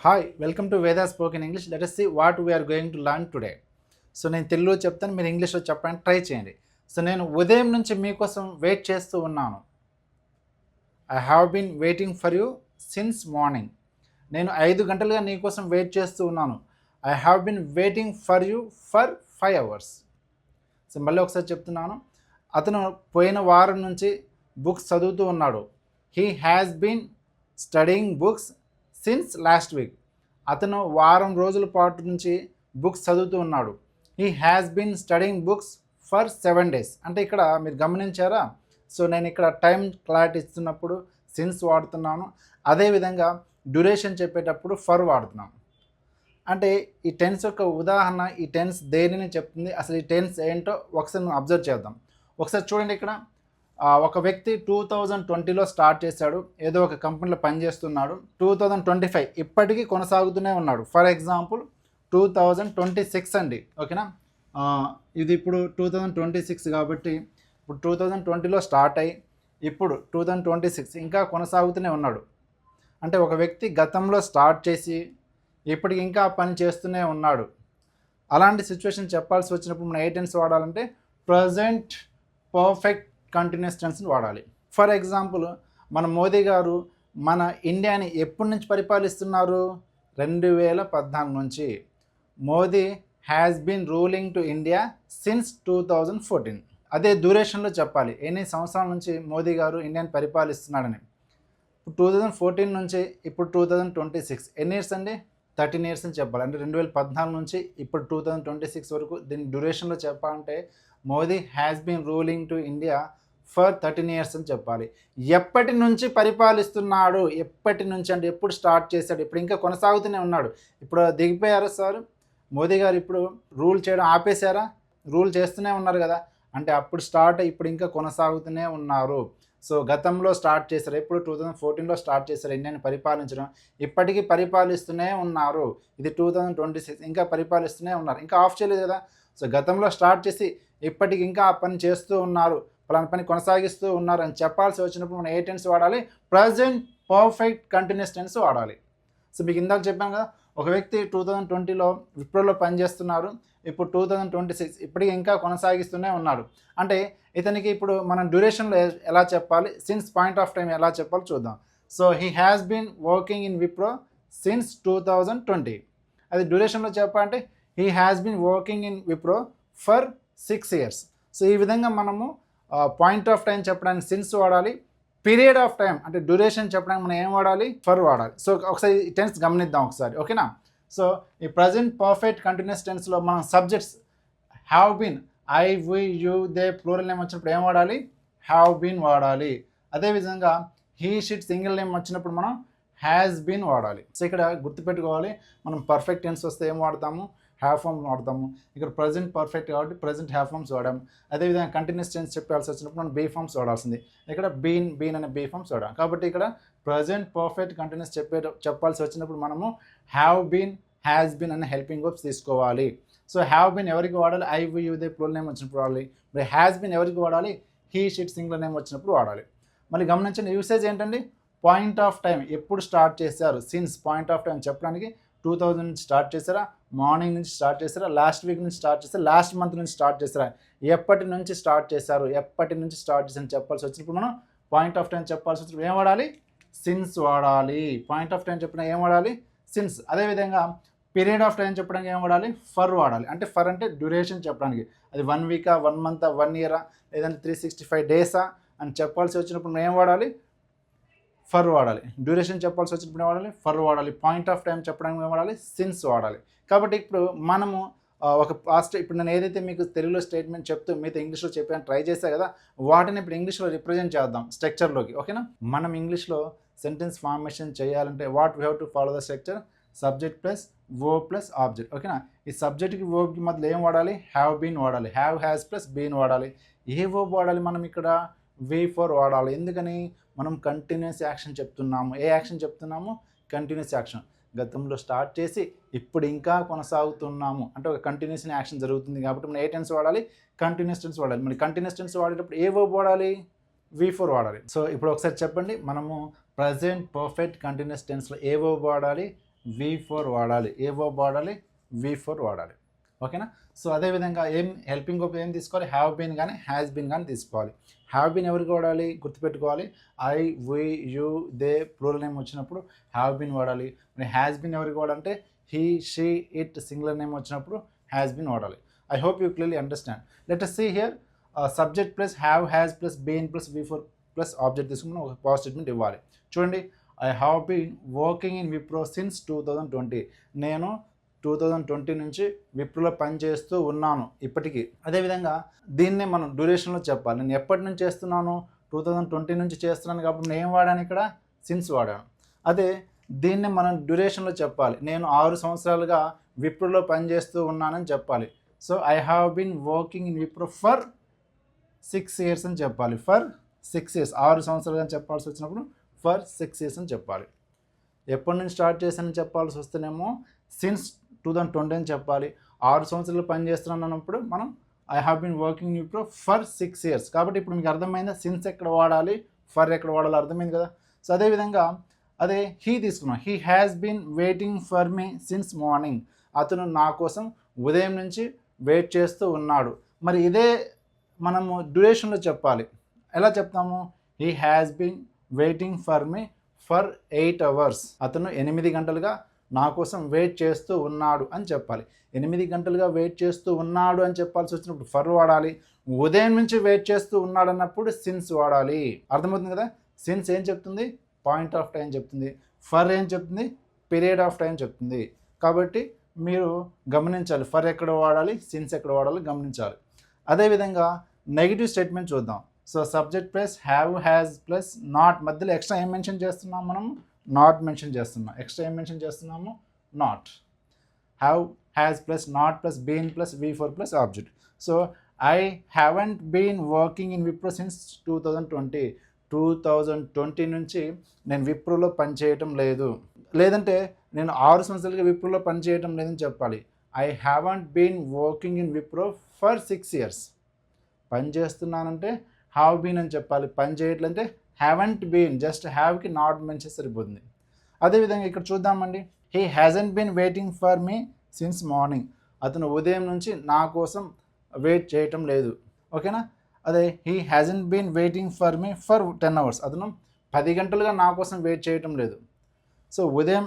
Hi, welcome to Veda Spoken English. Let us see what we are going to learn today. So నేను తెలుగులో చెప్తాను, మీరు ఇంగ్లీష్లో చెప్పడానికి ట్రై చేయండి. సో నేను ఉదయం నుంచి మీకోసం వెయిట్ చేస్తూ ఉన్నాను. I have been waiting for you since morning. నేను 5 గంటలుగా నీ కోసం వెయిట్ చేస్తూ ఉన్నాను. I have been waiting for you for 5 hours. So మళ్ళీ ఒకసారి చెప్తున్నాను. అతను పోయిన వారం నుంచి బుక్స్ చదువుతూ ఉన్నాడు. He has been studying books since last week. అతను వారం రోజుల పాటు నుంచి బుక్స్ చదువుతూ ఉన్నాడు. He has been studying books for 7 days. అంటే ఇక్కడ మీరు గమనించారా? సో నేను ఇక్కడ టైం క్లారిటీ ఇస్తున్నప్పుడు సిన్స్ వాడుతున్నాను, అదేవిధంగా డ్యూరేషన్ చెప్పేటప్పుడు ఫర్ వాడుతున్నాను. అంటే ఈ టెన్స్ యొక్క ఉదాహరణ, ఈ టెన్స్ దేనిని చెప్తుంది, అసలు ఈ టెన్స్ ఏంటో ఒకసారి మనం అబ్జర్వ్ చేద్దాం. ఒకసారి చూడండి, ఇక్కడ ఒక వ్యక్తి 2020లో స్టార్ట్ చేశాడు, ఏదో ఒక కంపెనీలో పనిచేస్తున్నాడు. 2025 ఇప్పటికీ కొనసాగుతూనే ఉన్నాడు. ఫర్ ఎగ్జాంపుల్ 2026 అండి, ఓకేనా? ఇది ఇప్పుడు 2026 కాబట్టి ఇప్పుడు 2020లో స్టార్ట్ అయ్యి ఇప్పుడు 2026 ఇంకా కొనసాగుతూనే ఉన్నాడు. అంటే ఒక వ్యక్తి గతంలో స్టార్ట్ చేసి ఇప్పటికి ఇంకా పని చేస్తూనే ఉన్నాడు. అలాంటి సిచ్యువేషన్ చెప్పాల్సి వచ్చినప్పుడు మనం ఏ టెన్స్ వాడాలంటే ప్రజెంట్ పర్ఫెక్ట్ కంటిన్యూస్ టెన్స్ని వాడాలి. ఫర్ ఎగ్జాంపుల్, మన మోదీ గారు మన ఇండియాని ఎప్పటి నుంచి పరిపాలిస్తున్నారు? 2014 నుంచి. Modi has been ruling to India since 2014. అదే డ్యూరేషన్లో చెప్పాలి, ఎన్ని సంవత్సరాల నుంచి మోదీ గారు ఇండియాని పరిపాలిస్తున్నాడని. 2014 నుంచి ఇప్పుడు 2026 ఎన్ని ఇయర్స్ అండి? 13 years అని చెప్పాలి. అంటే 2014 నుంచి ఇప్పుడు 2026 వరకు దీని డ్యూరేషన్లో చెప్పాలంటే Modi has been ruling to India for 13 years అని చెప్పాలి. ఎప్పటి నుంచి పరిపాలిస్తున్నాడు? ఎప్పటి నుంచి అంటే ఎప్పుడు స్టార్ట్ చేశాడు, ఇప్పుడు ఇంకా కొనసాగుతూనే ఉన్నాడు. ఇప్పుడు దిగిపోయారా సార్ మోదీ గారు? ఇప్పుడు రూల్ చేయడం ఆపేశారా? రూల్ చేస్తూనే ఉన్నారు కదా, అంటే అప్పుడు స్టార్ట్ ఇప్పుడు ఇంకా కొనసాగుతూనే ఉన్నారు. సో గతంలో స్టార్ట్ చేశారు, ఎప్పుడు 2014లో స్టార్ట్ చేశారు ఇండియాని పరిపాలించడం, ఇప్పటికీ పరిపాలిస్తూనే ఉన్నారు. ఇది 2026 ఇంకా పరిపాలిస్తూనే ఉన్నారు, ఇంకా ఆఫ్ చేయలేదు కదా. సో గతంలో స్టార్ట్ చేసి ఇప్పటికి ఇంకా ఆ పని చేస్తూ ఉన్నారు, పలానా పని కొనసాగిస్తూ ఉన్నారు అని చెప్పాల్సి వచ్చినప్పుడు మనం ఏ టెన్స్ వాడాలి? ప్రజెంట్ పర్ఫెక్ట్ కంటిన్యూస్ టెన్స్ వాడాలి. సో మీకు ఇందాక చెప్పాను కదా, ఒక వ్యక్తి 2020లో విప్రోలో పనిచేస్తున్నారు, ఇప్పుడు 2026 ఇప్పటికి ఇంకా కొనసాగిస్తూనే ఉన్నాడు. అంటే ఇతనికి ఇప్పుడు మనం డ్యూరేషన్లో ఎలా చెప్పాలి, సిన్స్ పాయింట్ ఆఫ్ టైం ఎలా చెప్పాలో చూద్దాం. So he has been working in Wipro since 2020. అది డ్యూరేషన్లో చెప్పాలంటే he has been working in Wipro for 6 years. సో ఈ విధంగా మనము పాయింట్ ఆఫ్ టైం చెప్పడానికి సిన్స్ వాడాలి, పీరియడ్ ఆఫ్ టైం అంటే డ్యూరేషన్ చెప్పడానికి మనం ఏం వాడాలి? ఫర్ వాడాలి. సో ఒకసారి ఈ టెన్స్ గమనిద్దాం ఒకసారి, ఓకేనా? సో ఈ ప్రజెంట్ పర్ఫెక్ట్ కంటిన్యూస్ టెన్స్లో మనం subjects have been, I, we, you, they plural name వచ్చినప్పుడు ఏం వాడాలి? హ్యావ్ బీన్ వాడాలి. అదేవిధంగా హీ, షిట్ సింగిల్ నేమ్ వచ్చినప్పుడు మనం హ్యాస్ బీన్ వాడాలి. సో ఇక్కడ గుర్తుపెట్టుకోవాలి, మనం పర్ఫెక్ట్ టెన్స్ వస్తే ఏం వాడతాము? హ్యావ్ ఫామ్ వాడతాము. ఇక్కడ ప్రజెంట్ పర్ఫెక్ట్ కాబట్టి ప్రజెంట్ హ్యావ్ ఫామ్స్ వాడాము. అదేవిధంగా కంటిన్యూస్ టెన్స్ చెప్పాల్సి వచ్చినప్పుడు మనం బీ ఫామ్స్ వాడాల్సింది. ఇక్కడ బీన్ అనే బీ ఫామ్స్ వాడాం. కాబట్టి ఇక్కడ ప్రజెంట్ పర్ఫెక్ట్ కంటిన్యూస్ చెప్పాల్సి వచ్చినప్పుడు మనము హ్యావ్ బీన్, హ్యాస్ బీన్ అనే హెల్పింగ్ వర్బ్స్ తీసుకోవాలి. సో హ్యావ్ బీన్ ఎవరికి వాడాలి? I, we, you, they plural name వచ్చినప్పుడు వాడాలి. మరి హ్యాస్ బీన్ ఎవరికి వాడాలి? హీ, షిట్ సింగులర్ నేమ్ వచ్చినప్పుడు వాడాలి. మళ్ళీ గమనించండి, యూసేజ్ ఏంటండి? పాయింట్ ఆఫ్ టైం ఎప్పుడు స్టార్ట్ చేశారు? సిన్స్ పాయింట్ ఆఫ్ టైం చెప్పడానికి 2000 నుంచి స్టార్ట్ చేశారా? మార్నింగ్ నుంచి స్టార్ట్ చేశారా? లాస్ట్ వీక్ నుంచి స్టార్ట్ చేశారా? లాస్ట్ మంత్ నుంచి స్టార్ట్ చేశారా? ఎప్పటి నుంచి స్టార్ట్ చేశారు? ఎప్పటి నుంచి స్టార్ట్ చేశారని చెప్పాల్సి వచ్చినప్పుడు మనం పాయింట్ ఆఫ్ టైం చెప్పాల్సి వచ్చినప్పుడు ఏం వాడాలి? సిన్స్ వాడాలి. పాయింట్ ఆఫ్ టైం చెప్పడానికి ఏం వాడాలి? సిన్స్. అదేవిధంగా పీరియడ్ ఆఫ్ టైం చెప్పడానికి ఏం వాడాలి? ఫర్ వాడాలి. అంటే ఫర్ అంటే డ్యూరేషన్ చెప్పడానికి, అది 1 week, 1 month, 1 year, లేదంటే 365 days అని చెప్పాల్సి వచ్చినప్పుడు మనం ఏం వాడాలి? ఫర్ వాడాలి. డ్యూరేషన్ చెప్పాల్సి వచ్చినప్పుడు ఏం వాడాలి? ఫర్ వాడాలి. పాయింట్ ఆఫ్ టైం చెప్పడానికి ఏం వాడాలి? సిన్స్ వాడాలి. కాబట్టి ఇప్పుడు మనము ఒక పాస్ట్, ఇప్పుడు నేను ఏదైతే మీకు తెలుగులో స్టేట్మెంట్ చెప్తూ మీతో ఇంగ్లీష్లో చెప్పాను ట్రై చేశా కదా, వాటిని ఇప్పుడు ఇంగ్లీష్లో రిప్రజెంట్ చేద్దాం స్ట్రక్చర్లోకి, ఓకేనా? మనం ఇంగ్లీష్లో సెంటెన్స్ ఫార్మేషన్ చేయాలంటే what we have to follow the structure? Subject plus verb plus object, ఓకేనా? ఈ సబ్జెక్ట్కి వర్బ్కి మధ్యలో ఏం వాడాలి? హ్యావ్ బీన్ వాడాలి. హ్యావ్, హ్యాస్ ప్లస్ బీన్ వాడాలి. ఏ వర్బ్ వాడాలి మనం ఇక్కడ? V4 వాడాలి. ఎందుకని? మనం కంటిన్యూస్ యాక్షన్ చెప్తున్నాము. ఏ యాక్షన్ చెప్తున్నాము? Continuous action. గతంలో స్టార్ట్ చేసి ఇప్పుడు ఇంకా కొనసాగుతున్నాము అంటే ఒక కంటిన్యూస్ యాక్షన్ జరుగుతుంది కాబట్టి మనం ఏ టెన్స్ వాడాలి? కంటిన్యూస్ టెన్స్ వాడాలి. మరి కంటిన్యూస్ టెన్స్ వాడేటప్పుడు ఏ వర్బ్ వాడాలి? V4 వాడాలి. సో ఇప్పుడు ఒకసారి చెప్పండి, మనము ప్రజెంట్ పర్ఫెక్ట్ కంటిన్యూస్ టెన్స్లో ఏ వర్బ్ వాడాలి? V4 వాడాలి. ఏ వర్బ్ వాడాలి? V4 వాడాలి. ఓకేనా? సో అదేవిధంగా హెల్పింగ్ వర్బ్ ఏం తీసుకోవాలి? హ్యావ్ బీన్ కానీ హ్యాస్ బీన్ కానీ తీసుకోవాలి. హ్యావ్ బీన్ ఎవరికి వాడాలి? గుర్తుపెట్టుకోవాలి. I, we, you, they plural name వచ్చినప్పుడు హ్యావ్ బీన్ వాడాలి. మరి హ్యాస్ బీన్ ఎవరికి వాడాలంటే he, she, it singular name వచ్చినప్పుడు హ్యాస్ బీన్ వాడాలి. I hope you clearly understand. Let us see here subject plus have, has plus been plus V4 plus object తీసుకుని ఒక positive statement ఇవ్వాలి. చూడండి, I have been working in Wipro since 2020. నేను 2020 నుంచి విప్రోలో పనిచేస్తూ ఉన్నాను ఇప్పటికీ. అదేవిధంగా దీన్నే మనం డ్యూరేషన్లో చెప్పాలి. నేను ఎప్పటి నుంచి చేస్తున్నాను? 2020 నుంచి చేస్తున్నాను కాబట్టి నేను ఏం వాడాను ఇక్కడ? సిన్స్ వాడాను. అదే దీన్ని మనం డ్యూరేషన్లో చెప్పాలి. నేను 6 సంవత్సరాలుగా విప్రోలో పనిచేస్తూ ఉన్నానని చెప్పాలి. So I have been working in Wipro for 6 years అని చెప్పాలి. ఫర్ 6 years, 6 సంవత్సరాలు అని చెప్పాల్సి వచ్చినప్పుడు ఫర్ 6 years అని చెప్పాలి. ఎప్పటి నుంచి స్టార్ట్ చేశానని చెప్పాల్సి వస్తేనేమో సిన్స్ 2020 అని చెప్పాలి. 6 సంవత్సరాలు పనిచేస్తున్నాను అన్నప్పుడు మనం I have been working in Wipro for 6 years. కాబట్టి ఇప్పుడు మీకు అర్థమైందా? సిన్స్ ఎక్కడ వాడాలి, ఫర్ ఎక్కడ వాడాలి అర్థమైంది కదా. సో అదేవిధంగా అదే హీ తీసుకున్నాం. He has been waiting for me since morning. అతను నా కోసం ఉదయం నుంచి వెయిట్ చేస్తూ ఉన్నాడు. మరి ఇదే మనము డ్యూరేషన్లో చెప్పాలి. ఎలా చెప్తాము? He has been waiting for me for 8 hours. అతను 8 గంటలుగా నా కోసం వెయిట్ చేస్తూ ఉన్నాడు అని చెప్పాలి. 8 గంటలుగా వెయిట్ చేస్తూ ఉన్నాడు అని చెప్పాల్సి వచ్చినప్పుడు ఫర్ వాడాలి. ఉదయం నుంచి వెయిట్ చేస్తూ ఉన్నాడు అన్నప్పుడు సిన్స్ వాడాలి. అర్థమవుతుంది కదా. సిన్స్ ఏం చెప్తుంది? పాయింట్ ఆఫ్ టైం చెప్తుంది. ఫర్ ఏం చెప్తుంది? పీరియడ్ ఆఫ్ టైం చెప్తుంది. కాబట్టి మీరు గమనించాలి, ఫర్ ఎక్కడ వాడాలి, సిన్స్ ఎక్కడ వాడాలి గమనించాలి. అదేవిధంగా నెగిటివ్ స్టేట్మెంట్ చూద్దాం. So subject plus have, has plus not మధ్యలో ఎక్స్ట్రా ఏం మెన్షన్ చేస్తున్నాం? మనం నాట్ మెన్షన్ చేస్తున్నాం. ఎక్స్ట్రా ఏం మెన్షన్ చేస్తున్నాము? Not. Have, has plus not plus been plus V4 plus object. So I haven't been working in Wipro since 2020. 2020 నుంచి నేను విప్రోలో పనిచేయటం లేదు. లేదంటే నేను 6 సంవత్సరాలుగా విప్రోలో పనిచేయటం లేదని చెప్పాలి. I haven't been working in Wipro for 6 years. పని చేస్తున్నానంటే హ్యావ్ బీన్ అని చెప్పాలి. పని చేయట్లంటే హ్యావెంట్ బీన్. జస్ట్ హ్యావ్కి నాట్ మెన్షన్ సరిపోతుంది. అదేవిధంగా ఇక్కడ చూద్దామండి. He hasn't been waiting for me since morning. అతను ఉదయం నుంచి నా కోసం వెయిట్ చేయటం లేదు. ఓకేనా. అదే he hasn't been waiting for me for 10 hours. అతను 10 గంటలుగా నా కోసం వెయిట్ చేయటం లేదు. సో ఉదయం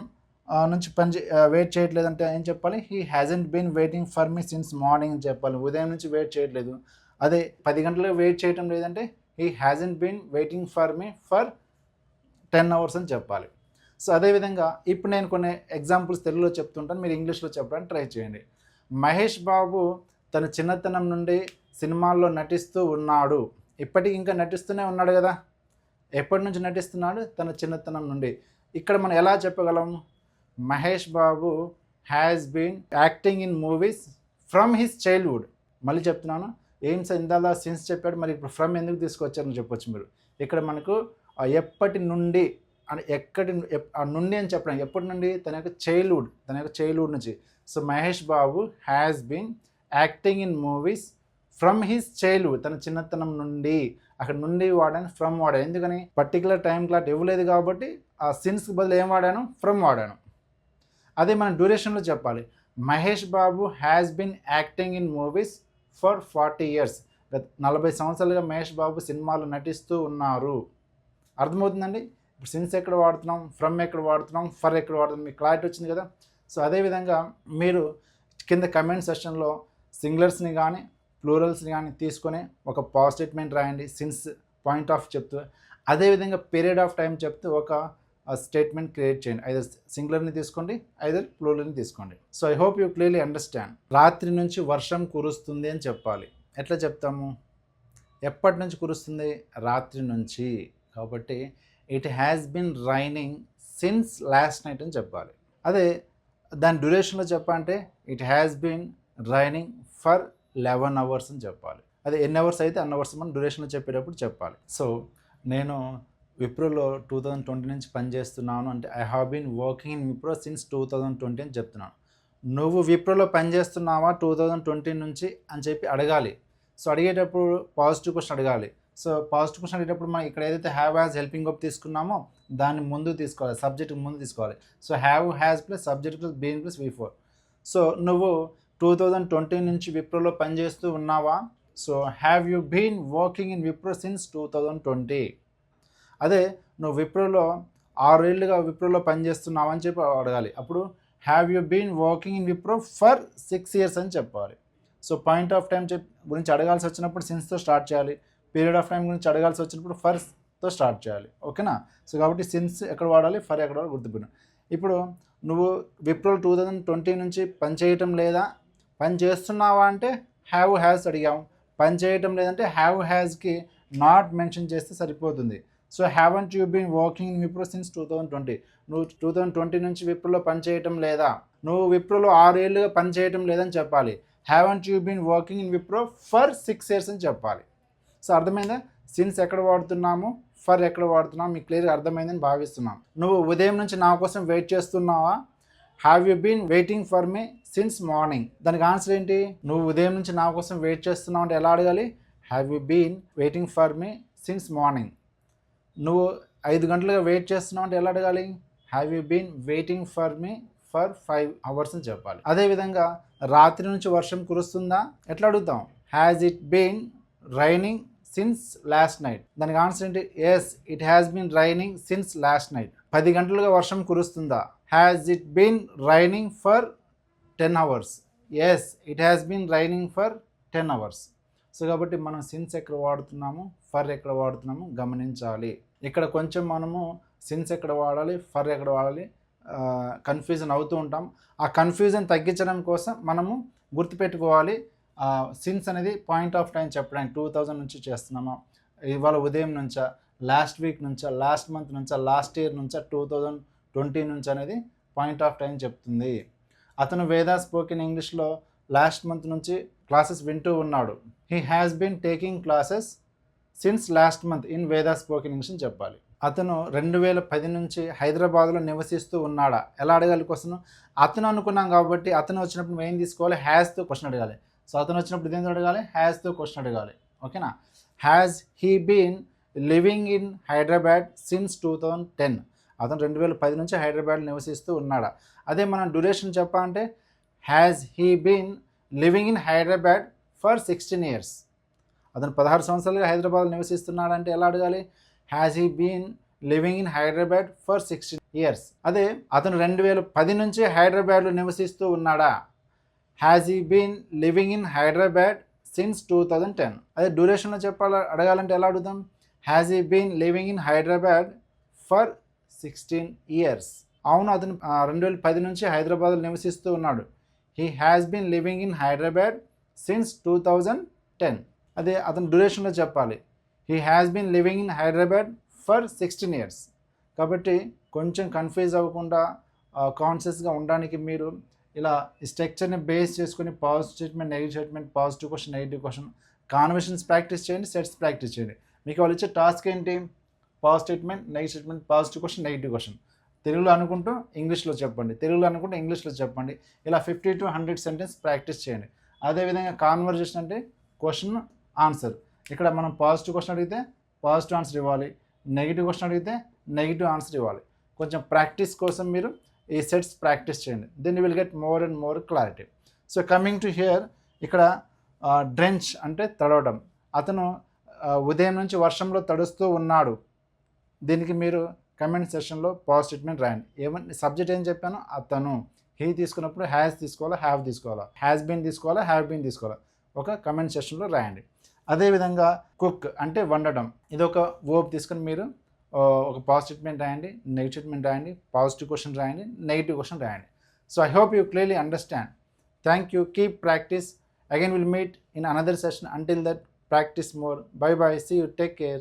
నుంచి వెయిట్ చేయట్లేదంటే ఏం చెప్పాలి? He hasn't been waiting for me since morning అని చెప్పాలి. ఉదయం నుంచి వెయిట్ చేయట్లేదు. అదే 10 గంటలుగా వెయిట్ చేయటం లేదంటే he hasn't been waiting for me for 10 hours అని చెప్పాలి. సో అదేవిధంగా ఇప్పుడు నేను కొన్ని ఎగ్జాంపుల్స్ తెలుగులో చెప్తుంటాను, మీరు ఇంగ్లీష్లో చెప్పడానికి ట్రై చేయండి. మహేష్ బాబు తన చిన్నతనం నుండి సినిమాల్లో నటిస్తూ ఉన్నాడు. ఇప్పటికి ఇంకా నటిస్తూనే ఉన్నాడు కదా. ఎప్పటి నుంచి నటిస్తున్నాడు? తన చిన్నతనం నుండి. ఇక్కడ మనం ఎలా చెప్పగలం? Mahesh Babu has been acting in movies from his childhood. మళ్ళీ చెప్తున్నాను, ఏం సార్ ఇందాక సిన్స్ చెప్పాడు, మరి ఇప్పుడు ఫ్రమ్ ఎందుకు తీసుకొచ్చారని చెప్పొచ్చు మీరు. ఇక్కడ మనకు ఎప్పటి నుండి అని నుండి అని చెప్పడం, ఎప్పటి నుండి? తన యొక్క చైల్డ్హుడ్ నుంచి. So Mahesh Babu has been acting in movies from his childhood. తన చిన్నతనం నుండి. అక్కడ నుండి వాడాను, ఫ్రమ్ వాడాను. ఎందుకని? పర్టికులర్ టైం క్లాట్ ఇవ్వలేదు కాబట్టి ఆ సిన్స్కి బదులు ఏం వాడాను? ఫ్రమ్ వాడాను. అదే మనం డ్యూరేషన్లో చెప్పాలి. Mahesh Babu has been acting in movies for 40 years. 40 సంవత్సరాలుగా మహేష్ బాబు సినిమాలు నటిస్తూ ఉన్నారు. అర్థమవుతుందండి. ఇప్పుడు సిన్స్ ఎక్కడ వాడుతున్నాం, ఫ్రమ్ ఎక్కడ వాడుతున్నాం, ఫర్ ఎక్కడ వాడుతున్నాం, మీకు క్లారిటీ వచ్చింది కదా. సో అదేవిధంగా మీరు కింద కమెంట్ సెక్షన్లో సింగులర్స్ని కానీ ప్లూరల్స్ని కానీ తీసుకొని ఒక పాజిటివ్ స్టేట్మెంట్ రాయండి, సిన్స్ పాయింట్ ఆఫ్ చెప్తూ. అదేవిధంగా పీరియడ్ ఆఫ్ టైం చెప్తూ ఒక స్టేట్మెంట్ క్రియేట్ చేయండి. ఐదర్ సింగులర్ని తీసుకోండి, ఐదర్ ప్లూరల్ని తీసుకోండి. So I hope you clearly understand. రాత్రి నుంచి వర్షం కురుస్తుంది అని చెప్పాలి. ఎట్లా చెప్తాము? ఎప్పటి నుంచి కురుస్తుంది? రాత్రి నుంచి. కాబట్టి it has been raining since last night అని చెప్పాలి. అదే దాని డ్యూరేషన్లో చెప్పాలంటే it has been raining for 11 hours అని చెప్పాలి. అదే ఎన్ని అవర్స్ అయితే అన్ని అవర్స్ మనం డ్యూరేషన్లో చెప్పేటప్పుడు చెప్పాలి. సో నేను విప్రోలో 2020 నుంచి పనిచేస్తున్నాను అంటే I have been working in Wipro since 2020 అని చెప్తున్నాను. నువ్వు విప్రోలో పనిచేస్తున్నావా 2020 నుంచి అని చెప్పి అడగాలి. సో అడిగేటప్పుడు పాజిటివ్ క్వశ్చన్ అడగాలి. సో పాజిటివ్ క్వశ్చన్ అడిగేటప్పుడు మనం ఇక్కడ ఏదైతే హ్యావ్ హ్యాస్ హెల్పింగ్ వర్బ్ తీసుకున్నామో దాన్ని ముందు తీసుకోవాలి, సబ్జెక్ట్ ముందు తీసుకోవాలి. So have has plus subject plus been plus V4. So నువ్వు 2020 నుంచి విప్రోలో పనిచేస్తూ ఉన్నావా? So have you been working in Wipro since 2020. అదే నువ్వు విప్రోలో 6 ఏళ్ళుగా విప్రోలో పనిచేస్తున్నావు అని చెప్పి అడగాలి. అప్పుడు have you been working in Wipro for 6 years అని చెప్పాలి. సో పాయింట్ ఆఫ్ టైం గురించి అడగాల్సి వచ్చినప్పుడు సిన్స్తో స్టార్ట్ చేయాలి. పీరియడ్ ఆఫ్ టైం గురించి అడగాల్సి వచ్చినప్పుడు ఫర్తో స్టార్ట్ చేయాలి. ఓకేనా? సో కాబట్టి సిన్స్ ఎక్కడ వాడాలి, ఫర్ ఎక్కడ వాడాలి గుర్తుపెట్టు. ఇప్పుడు నువ్వు విప్రో 2020 నుంచి పని చేయటం లేదా, పని చేస్తున్నావా అంటే హ్యావ్ హ్యాస్ అడిగాము. పని చేయటం లేదంటే హ్యావ్ హ్యాస్కి నాట్ మెన్షన్ చేస్తే సరిపోతుంది. So haven't you been working in Wipro since 2020. నువ్వు 2020 నుంచి విప్రోలో పని చేయటం లేదా, నువ్వు విప్రోలో 6 ఏళ్ళుగా పని చేయటం లేదని చెప్పాలి. Haven't you been working in Wipro for 6 years అని చెప్పాలి. సో అర్థమైందా? సిన్స్ ఎక్కడ వాడుతున్నాము, ఫర్ ఎక్కడ వాడుతున్నాము మీకు క్లియర్గా అర్థమైందని భావిస్తున్నాం. నువ్వు ఉదయం నుంచి నా కోసం వెయిట్ చేస్తున్నావా? Have you been waiting for me since morning. దానికి ఆన్సర్ ఏంటి? నువ్వు ఉదయం నుంచి నా కోసం వెయిట్ చేస్తున్నావు అంటే ఎలా అడగాలి? Have you been waiting for me since morning. నువ్వు 5 గంటలుగా వెయిట్ చేస్తున్నావు అంటే ఎలా అడగాలి? Have you been waiting for me for 5 hours అని చెప్పాలి. అదేవిధంగా రాత్రి నుంచి వర్షం కురుస్తుందా ఎట్లా అడుగుతాం? Has it been raining since last night. దానికి ఆన్సర్ ఏంటి? Yes it has been raining since last night. 10 గంటలుగా వర్షం కురుస్తుందా? Has it been raining for 10 hours. Yes it has been raining for 10 hours. So కాబట్టి మనం సిన్స్ ఎక్కడ వాడుతున్నాము, for ఎక్కడ వాడుతున్నాము గమనించాలి. ఇక్కడ కొంచెం మనము సిన్స్ ఎక్కడ వాడాలి, ఫర్ ఎక్కడ వాడాలి కన్ఫ్యూజన్ అవుతూ ఉంటాం. ఆ కన్ఫ్యూజన్ తగ్గించడం కోసం మనము గుర్తుపెట్టుకోవాలి. సిన్స్ అనేది పాయింట్ ఆఫ్ టైం చెప్పడానికి 2000 నుంచి చేస్తున్నామా, ఇవాళ ఉదయం నుంచా, లాస్ట్ వీక్ నుంచా, లాస్ట్ మంత్ నుంచా, లాస్ట్ ఇయర్ నుంచా, 2020 నుంచి అనేది పాయింట్ ఆఫ్ టైం చెప్తుంది. అతను వేదా స్పోకెన్ ఇంగ్లీష్లో లాస్ట్ మంత్ నుంచి క్లాసెస్ వింటూ ఉన్నాడు. He has been taking classes since last month in Veda spoken English అని చెప్పాలి. అతను 2010 నుంచి హైదరాబాద్లో నివసిస్తూ ఉన్నాడా ఎలా అడగాలి క్వశ్చన్? అతను అనుకున్నాం కాబట్టి అతను వచ్చినప్పుడు మేము ఏం తీసుకోవాలి? హ్యాస్తో క్వశ్చన్ అడగాలి. సో అతను వచ్చినప్పుడు ఇదేంతో అడగాలి? హ్యాస్తో క్వశ్చన్ అడగాలి. ఓకేనా? Has he been living in Hyderabad since 2010. అతను 2010 నుంచి హైదరాబాద్ నివసిస్తూ ఉన్నాడా. అదే మనం డ్యూరేషన్ చెప్పాలంటే has he been living in Hyderabad for 16 years. అతను 16 సంవత్సరాలుగా హైదరాబాద్లో నివసిస్తున్నాడంటే ఎలా అడగాలి? Has he been living in Hyderabad for 16 years. అదే అతను 2010 నుంచి హైదరాబాద్లో నివసిస్తూ ఉన్నాడా? Has he been living in Hyderabad since 2010. అదే డ్యూరేషన్లో అడగాలంటే ఎలా అడుగుతాం? Has he been living in Hyderabad for 16 years. అవును, అతను 2010 నుంచి హైదరాబాద్లో నివసిస్తూ ఉన్నాడు. He has been living in Hyderabad since 2010. అదే అతను డ్యూరేషన్లో చెప్పాలి. He has been living in Hyderabad for 16 years. కాబట్టి కొంచెం కన్ఫ్యూజ్ అవ్వకుండా కాన్షియస్గా ఉండడానికి మీరు ఇలా స్ట్రక్చర్ని బేస్ చేసుకుని positive statement, negative statement, positive question, negative question, conversions practice చేయండి, సెట్స్ ప్రాక్టీస్ చేయండి. మీకు వాళ్ళు ఇచ్చే టాస్క్ ఏంటి? Positive statement, negative statement, positive question, negative question. తెలుగులో అనుకుంటూ ఇంగ్లీష్లో చెప్పండి, తెలుగులో అనుకుంటూ ఇంగ్లీష్లో చెప్పండి. ఇలా 50 to 100 సెంటెన్స్ ప్రాక్టీస్ చేయండి. అదేవిధంగా కాన్వర్జేషన్ అంటే క్వశ్చన్ ఆన్సర్. ఇక్కడ మనం పాజిటివ్ క్వశ్చన్ అడిగితే పాజిటివ్ ఆన్సర్ ఇవ్వాలి, నెగిటివ్ క్వశ్చన్ అడిగితే నెగిటివ్ ఆన్సర్ ఇవ్వాలి. కొంచెం ప్రాక్టీస్ కోసం మీరు ఈ సెట్స్ ప్రాక్టీస్ చేయండి. Then you will get more and more clarity. So coming to here, ఇక్కడ డ్రెంచ్ అంటే తడవడం. అతను ఉదయం నుంచి వర్షంలో తడుస్తూ ఉన్నాడు. దీనికి మీరు కమెంట్ సెషన్లో పాజిటివ్ స్టేట్మెంట్ రాయండి. ఏమని సబ్జెక్ట్ ఏం చెప్పాను? అతను. హీ తీసుకున్నప్పుడు హ్యాస్ తీసుకోవాలా, హ్యావ్ తీసుకోవాలా, హ్యాస్ బీన్ తీసుకోవాలా, హ్యావ్ బీన్ తీసుకోవాలా, ఒక కమెంట్ సెషన్లో రాయండి. అదేవిధంగా కుక్ అంటే వండడం. ఇది ఒక వర్బ్ తీసుకొని మీరు ఒక పాజిటివ్ స్టేట్మెంట్ రాయండి, నెగిటివ్ స్టేట్మెంట్ రాయండి, పాజిటివ్ క్వశ్చన్ రాయండి, నెగిటివ్ క్వశ్చన్ రాయండి. So I hope you clearly understand. Thank you. Keep practice. Again, we'll meet in another session. Until that, practice more. Bye bye. See you. Take care.